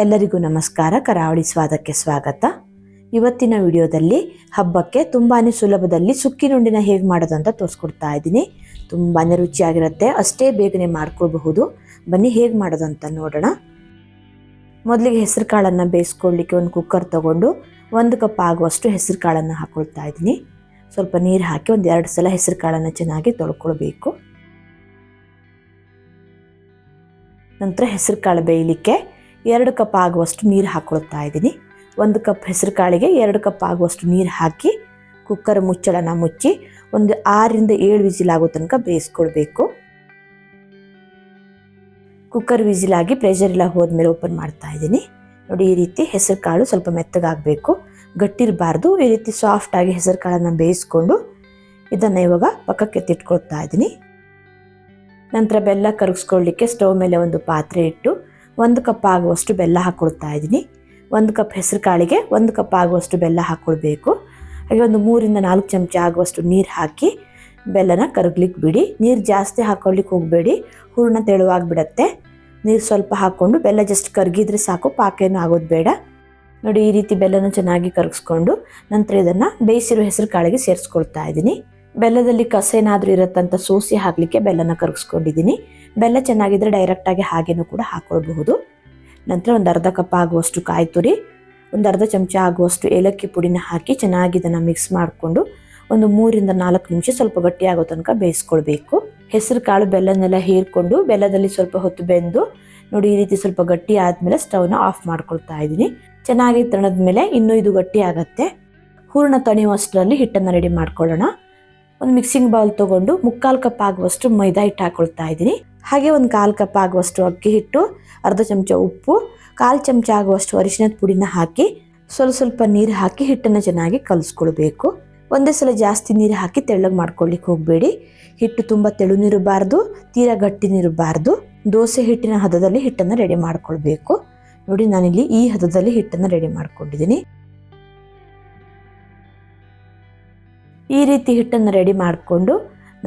ಎಲ್ಲರಿಗೂ ನಮಸ್ಕಾರ. ಕರಾವಳಿ ಸ್ವಾದಕ್ಕೆ ಸ್ವಾಗತ. ಇವತ್ತಿನ ವಿಡಿಯೋದಲ್ಲಿ ಹಬ್ಬಕ್ಕೆ ತುಂಬಾನೇ ಸುಲಭದಲ್ಲಿ ಸುಕ್ಕಿನುಂಡಿನ ಹೇಗೆ ಮಾಡೋದು ಅಂತ ತೋರಿಸ್ಕೊಡ್ತಾ ಇದ್ದೀನಿ. ತುಂಬಾನೇ ರುಚಿಯಾಗಿರುತ್ತೆ, ಅಷ್ಟೇ ಬೇಗನೆ ಮಾಡ್ಕೊಳ್ಬಹುದು. ಬನ್ನಿ ಹೇಗೆ ಮಾಡೋದು ಅಂತ ನೋಡೋಣ. ಮೊದಲಿಗೆ ಹೆಸರು ಕಾಳನ್ನು ಬೇಯಿಸ್ಕೊಳ್ಳಿಕ್ಕೆ ಒಂದು ಕುಕ್ಕರ್ ತಗೊಂಡು 1 ಕಪ್ ಆಗುವಷ್ಟು ಹೆಸರು ಕಾಳನ್ನು ಹಾಕೊಳ್ತಾ ಇದ್ದೀನಿ. ಸ್ವಲ್ಪ ನೀರು ಹಾಕಿ 2 ಸಲ ಹೆಸರು ಕಾಳನ್ನು ಚೆನ್ನಾಗಿ ತೊಳ್ಕೊಳ್ಬೇಕು. ನಂತರ ಹೆಸರು ಕಾಳು ಬೇಯಲಿಕ್ಕೆ 2 ಕಪ್ ಆಗುವಷ್ಟು ನೀರು ಹಾಕೊಳ್ತಾ ಇದ್ದೀನಿ. 1 ಕಪ್ ಹೆಸರು ಕಾಳಿಗೆ 2 ಕಪ್ ಆಗುವಷ್ಟು ನೀರು ಹಾಕಿ ಕುಕ್ಕರ್ ಮುಚ್ಚಳನ ಮುಚ್ಚಿ 6 ರಿಂದ 7 ವಿಸಿಲ್ ಆಗೋ ತನಕ ಬೇಯಿಸ್ಕೊಳ್ಬೇಕು. ಕುಕ್ಕರ್ ವಿಸಿಲಾಗಿ ಪ್ರೆಷರ್ ಎಲ್ಲ ಹೋದ್ಮೇಲೆ ಓಪನ್ ಮಾಡ್ತಾ ಇದ್ದೀನಿ. ನೋಡಿ, ಈ ರೀತಿ ಹೆಸರು ಕಾಳು ಸ್ವಲ್ಪ ಮೆತ್ತಗಾಗಬೇಕು, ಗಟ್ಟಿರಬಾರ್ದು. ಈ ರೀತಿ ಸಾಫ್ಟ್ ಆಗಿ ಹೆಸರು ಕಾಳನ್ನು ಬೇಯಿಸ್ಕೊಂಡು ಇದನ್ನು ಇವಾಗ ಪಕ್ಕಕ್ಕೆ ಎತ್ತಿಟ್ಕೊಳ್ತಾ ಇದ್ದೀನಿ. ನಂತರ ಬೆಲ್ಲ ಕರಗಿಸ್ಕೊಳ್ಳಿಕ್ಕೆ ಸ್ಟವ್ ಮೇಲೆ ಒಂದು ಪಾತ್ರೆ ಇಟ್ಟು 1 ಕಪ್ ಆಗುವಷ್ಟು ಬೆಲ್ಲ ಹಾಕ್ಕೊಳ್ತಾ ಇದ್ದೀನಿ. 1 ಕಪ್ ಹೆಸರು ಕಾಳಿಗೆ 1 ಕಪ್ ಆಗುವಷ್ಟು ಬೆಲ್ಲ ಹಾಕ್ಕೊಳ್ಬೇಕು. ಹಾಗೆ 3 ರಿಂದ 4 ಚಮಚ ಆಗುವಷ್ಟು ನೀರು ಹಾಕಿ ಬೆಲ್ಲನ ಕರಗ್ಲಿಕ್ಕೆ ಬಿಡಿ. ನೀರು ಜಾಸ್ತಿ ಹಾಕೊಳ್ಳಿಕ್ಕೆ ಹೋಗಬೇಡಿ, ಹೂರ್ಣ ತೆಳುವಾಗಿಬಿಡತ್ತೆ. ನೀರು ಸ್ವಲ್ಪ ಹಾಕ್ಕೊಂಡು ಬೆಲ್ಲ ಜಸ್ಟ್ ಕರಗಿದ್ರೆ ಸಾಕು, ಪಾಕ ಏನು ಆಗೋದು ಬೇಡ. ನೋಡಿ, ಈ ರೀತಿ ಬೆಲ್ಲನ ಚೆನ್ನಾಗಿ ಕರಗಿಸ್ಕೊಂಡು ನಂತರ ಇದನ್ನು ಬೇಯಿಸಿರೋ ಹೆಸರು ಕಾಳಿಗೆ ಸೇರಿಸ್ಕೊಳ್ತಾ ಇದ್ದೀನಿ. ಬೆಲ್ಲದಲ್ಲಿ ಕಸ ಏನಾದರೂ ಇರುತ್ತಂತ ಸೋಸಿ ಹಾಕಲಿಕ್ಕೆ ಬೆಲ್ಲನ ಕರಗಿಸ್ಕೊಂಡಿದ್ದೀನಿ. ಬೆಲ್ಲ ಚೆನ್ನಾಗಿದ್ರೆ ಡೈರೆಕ್ಟಾಗಿ ಹಾಗೇನೂ ಕೂಡ ಹಾಕ್ಕೊಳ್ಬಹುದು. ನಂತರ 1/2 ಕಪ್ ಆಗುವಷ್ಟು ಕಾಯಿ ತುರಿ, 1/2 ಚಮಚ ಆಗುವಷ್ಟು ಏಲಕ್ಕಿ ಪುಡಿನ ಹಾಕಿ ಚೆನ್ನಾಗಿ ಇದನ್ನು ಮಿಕ್ಸ್ ಮಾಡಿಕೊಂಡು 3 ರಿಂದ 4 ನಿಮಿಷ ಸ್ವಲ್ಪ ಗಟ್ಟಿಯಾಗೋ ತನಕ ಬೇಯಿಸ್ಕೊಳ್ಬೇಕು. ಹೆಸರು ಕಾಳು ಬೆಲ್ಲನೆಲ್ಲ ಹೀರ್ಕೊಂಡು ಬೆಲ್ಲದಲ್ಲಿ ಸ್ವಲ್ಪ ಹೊತ್ತು ಬೆಂದು ನೋಡಿ, ಈ ರೀತಿ ಸ್ವಲ್ಪ ಗಟ್ಟಿ ಆದಮೇಲೆ ಸ್ಟವ್ನ ಆಫ್ ಮಾಡ್ಕೊಳ್ತಾ ಇದ್ದೀನಿ. ಚೆನ್ನಾಗಿ ತಣದ ಮೇಲೆ ಇನ್ನೂ ಇದು ಗಟ್ಟಿ ಆಗುತ್ತೆ. ಹೂರ್ಣ ತಣಿಯುವಷ್ಟರಲ್ಲಿ ಹಿಟ್ಟನ್ನು ರೆಡಿ ಮಾಡ್ಕೊಳ್ಳೋಣ. ಒಂದು ಮಿಕ್ಸಿಂಗ್ ಬೌಲ್ ತೊಗೊಂಡು 3/4 ಕಪ್ ಆಗುವಷ್ಟು ಮೈದಾ ಹಿಟ್ಟು ಹಾಕೊಳ್ತಾ ಇದ್ದೀನಿ. ಹಾಗೆ 1/4 ಕಪ್ ಆಗುವಷ್ಟು ಅಕ್ಕಿ ಹಿಟ್ಟು, 1/2 ಚಮಚ ಉಪ್ಪು, 1/4 ಚಮಚ ಆಗುವಷ್ಟು ಅರಿಶಿಣದ ಪುಡಿನ ಹಾಕಿ ಸ್ವಲ್ಪ ನೀರು ಹಾಕಿ ಹಿಟ್ಟನ್ನು ಚೆನ್ನಾಗಿ ಕಲಿಸ್ಕೊಳ್ಬೇಕು. ಒಂದೇ ಸಲ ಜಾಸ್ತಿ ನೀರು ಹಾಕಿ ತೆಳ್ಳಗೆ ಮಾಡ್ಕೊಳ್ಳಿಕ್ಕೆ ಹೋಗಬೇಡಿ. ಹಿಟ್ಟು ತುಂಬ ತೆಳುನಿರಬಾರ್ದು, ತೀರಾ ಗಟ್ಟಿನಿರಬಾರ್ದು. ದೋಸೆ ಹಿಟ್ಟಿನ ಹದದಲ್ಲಿ ಹಿಟ್ಟನ್ನು ರೆಡಿ ಮಾಡ್ಕೊಳ್ಬೇಕು. ನೋಡಿ, ನಾನಿಲ್ಲಿ ಈ ಹದದಲ್ಲಿ ಹಿಟ್ಟನ್ನು ರೆಡಿ ಮಾಡ್ಕೊಂಡಿದ್ದೀನಿ. ಈ ರೀತಿ ಹಿಟ್ಟನ್ನು ರೆಡಿ ಮಾಡಿಕೊಂಡು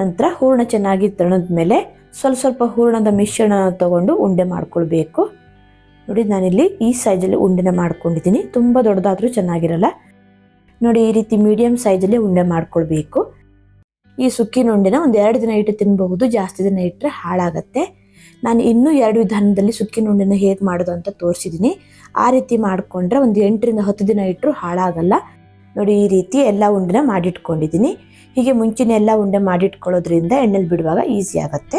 ನಂತರ ಹೂರ್ಣ ಚೆನ್ನಾಗಿ ತಣದ ಮೇಲೆ ಸ್ವಲ್ಪ ಹೂರ್ಣದ ಮಿಶ್ರಣ ತಗೊಂಡು ಉಂಡೆ ಮಾಡ್ಕೊಳ್ಬೇಕು. ನೋಡಿ, ನಾನಿಲ್ಲಿ ಈ ಸೈಜಲ್ಲಿ ಉಂಡೆನ ಮಾಡ್ಕೊಂಡಿದ್ದೀನಿ. ತುಂಬ ದೊಡ್ಡದಾದರೂ ಚೆನ್ನಾಗಿರಲ್ಲ. ನೋಡಿ, ಈ ರೀತಿ ಮೀಡಿಯಂ ಸೈಜಲ್ಲಿ ಉಂಡೆ ಮಾಡ್ಕೊಳ್ಬೇಕು. ಈ ಸುಕ್ಕಿನ ಉಂಡೆನ 2 ದಿನ ಇಟ್ಟು ತಿನ್ನಬಹುದು, ಜಾಸ್ತಿ ದಿನ ಇಟ್ಟರೆ ಹಾಳಾಗತ್ತೆ. ನಾನು ಇನ್ನೂ 2 ವಿಧಾನದಲ್ಲಿ ಸುಕ್ಕಿನ ಉಂಡೆನ ಹೇಗೆ ಮಾಡೋದು ಅಂತ ತೋರಿಸಿದ್ದೀನಿ. ಆ ರೀತಿ ಮಾಡಿಕೊಂಡ್ರೆ 8 ರಿಂದ 10 ದಿನ ಇಟ್ಟರು ಹಾಳಾಗಲ್ಲ. ನೋಡಿ, ಈ ರೀತಿ ಎಲ್ಲ ಉಂಡೆನ ಮಾಡಿಟ್ಕೊಂಡಿದ್ದೀನಿ. ಹೀಗೆ ಮುಂಚಿನ ಎಲ್ಲ ಉಂಡೆ ಮಾಡಿಟ್ಕೊಳ್ಳೋದ್ರಿಂದ ಎಣ್ಣೆಲಿ ಬಿಡುವಾಗ ಈಸಿ ಆಗುತ್ತೆ.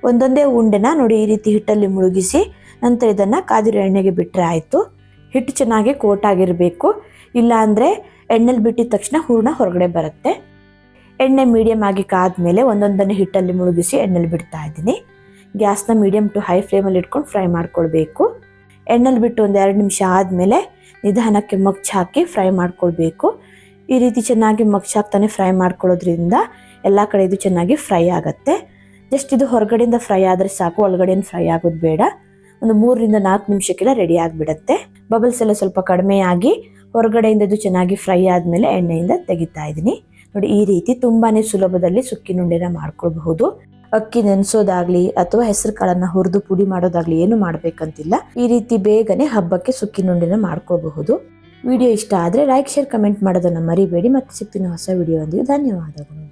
ಒಂದೊಂದೇ ಉಂಡೆನ ನೋಡಿ ಈ ರೀತಿ ಹಿಟ್ಟಲ್ಲಿ ಮುಳುಗಿಸಿ ನಂತರ ಇದನ್ನು ಕಾದಿರೋ ಎಣ್ಣೆಗೆ ಬಿಟ್ಟರೆ ಆಯಿತು. ಹಿಟ್ಟು ಚೆನ್ನಾಗಿ ಕೋಟಾಗಿರಬೇಕು, ಇಲ್ಲ ಅಂದರೆ ಎಣ್ಣೆಲಿ ಬಿಟ್ಟಿದ ತಕ್ಷಣ ಹೂರ್ಣ ಹೊರಗಡೆ ಬರುತ್ತೆ. ಎಣ್ಣೆ ಮೀಡಿಯಮ್ ಆಗಿ ಕಾದ್ಮೇಲೆ ಒಂದೊಂದನ್ನೇ ಹಿಟ್ಟಲ್ಲಿ ಮುಳುಗಿಸಿ ಎಣ್ಣೆಲಿ ಬಿಡ್ತಾ ಇದ್ದೀನಿ. ಗ್ಯಾಸ್ನ ಮೀಡಿಯಮ್ ಟು ಹೈ ಫ್ಲೇಮಲ್ಲಿ ಇಟ್ಕೊಂಡು ಫ್ರೈ ಮಾಡ್ಕೊಳ್ಬೇಕು. ಎಣ್ಣೆಲಿ ಬಿಟ್ಟು 2 ನಿಮಿಷ ಆದಮೇಲೆ ನಿಧಾನಕ್ಕೆ ಮಗ್ಚ್ ಹಾಕಿ ಫ್ರೈ ಮಾಡ್ಕೊಳ್ಬೇಕು. ಈ ರೀತಿ ಚೆನ್ನಾಗಿ ಮಗ್ಚ್ ಹಾಕ್ತಾನೆ ಫ್ರೈ ಮಾಡ್ಕೊಳ್ಳೋದ್ರಿಂದ ಎಲ್ಲ ಕಡೆ ಇದು ಚೆನ್ನಾಗಿ ಫ್ರೈ ಆಗುತ್ತೆ. ಜಸ್ಟ್ ಇದು ಹೊರಗಡೆಯಿಂದ ಫ್ರೈ ಆದರೆ ಸಾಕು, ಒಳಗಡೆಯಿಂದ ಫ್ರೈ ಆಗೋದು ಬೇಡ. 3 ರಿಂದ 4 ನಿಮಿಷಕ್ಕೆಲ್ಲ ರೆಡಿ ಆಗಿಬಿಡುತ್ತೆ. ಬಬಲ್ಸ್ ಎಲ್ಲ ಸ್ವಲ್ಪ ಕಡಿಮೆ ಆಗಿ ಹೊರಗಡೆಯಿಂದ ಇದು ಚೆನ್ನಾಗಿ ಫ್ರೈ ಆದಮೇಲೆ ಎಣ್ಣೆಯಿಂದ ತೆಗಿತಾ ಇದ್ದೀನಿ. ನೋಡಿ, ಈ ರೀತಿ ತುಂಬಾ ಸುಲಭದಲ್ಲಿ ಸುಕ್ಕಿನುಂಡೆನ ಮಾಡ್ಕೊಳ್ಬಹುದು. ಅಕ್ಕಿ ನೆನೆಸೋದಾಗ್ಲಿ ಅಥವಾ ಹೆಸರು ಕಾಳನ್ನು ಹುರಿದು ಪುಡಿ ಮಾಡೋದಾಗ್ಲಿ ಏನು ಮಾಡಬೇಕಂತಿಲ್ಲ. ಈ ರೀತಿ ಬೇಗನೆ ಹಬ್ಬಕ್ಕೆ ಸುಕ್ಕಿನುಂಡೆನ ಮಾಡ್ಕೊಳ್ಬಹುದು. ವಿಡಿಯೋ ಇಷ್ಟ ಆದರೆ ಲೈಕ್, ಶೇರ್, ಕಮೆಂಟ್ ಮಾಡೋದನ್ನು ಮರಿಬೇಡಿ. ಮತ್ತೆ ಸಿಗ್ತೀನಿ ಹೊಸ ವಿಡಿಯೋ. ಧನ್ಯವಾದಗಳು.